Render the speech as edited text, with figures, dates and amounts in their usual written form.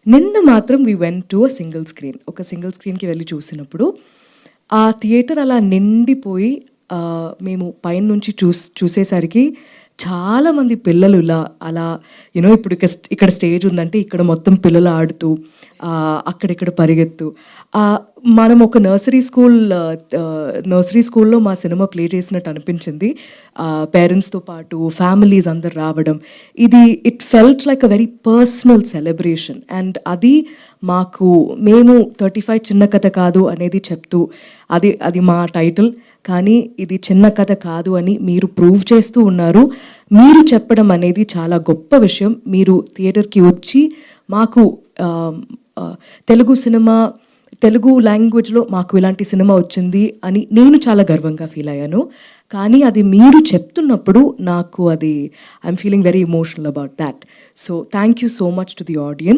నిన్న మాత్రం we went to a single screen. ఒక సింగిల్ స్క్రీన్‌కి వెళ్లి చూసినప్పుడు, ఆ థియేటర్ అలా నిండిపోయి మేము పైనుంచి చూసేసరికి చాలామంది పిల్లలు అలా ఇప్పుడు ఇక్కడ స్టేజ్ ఉందంటే ఇక్కడ మొత్తం పిల్లలు ఆడుతూ అక్కడిక్కడ పరిగెత్తు. మనం ఒక నర్సరీ స్కూల్‌లో మా సినిమా ప్లే చేసినట్టు అనిపించింది. పేరెంట్స్‌తో పాటు ఫ్యామిలీస్ అందరూ రావడం. It felt like a very personal celebration. And అది మేము 35 చిన్న కథ కాదు అనేది చెప్తూ అది మా టైటిల్. కానీ ఇది చిన్న కథ కాదు అని మీరు ప్రూవ్ చేస్తూ ఉన్నారు. మీరు చెప్పడం అనేది చాలా గొప్ప విషయం. మీరు థియేటర్‌కి వచ్చి మాకు తెలుగు లాంగ్వేజ్‌లో మాకు ఇలాంటి సినిమా వచ్చింది అని నేను చాలా గర్వంగా ఫీల్ అయ్యాను. కానీ అది మీరు చెప్తున్నప్పుడు నాకు I'm feeling very emotional about thought. So thank you so much to the audience.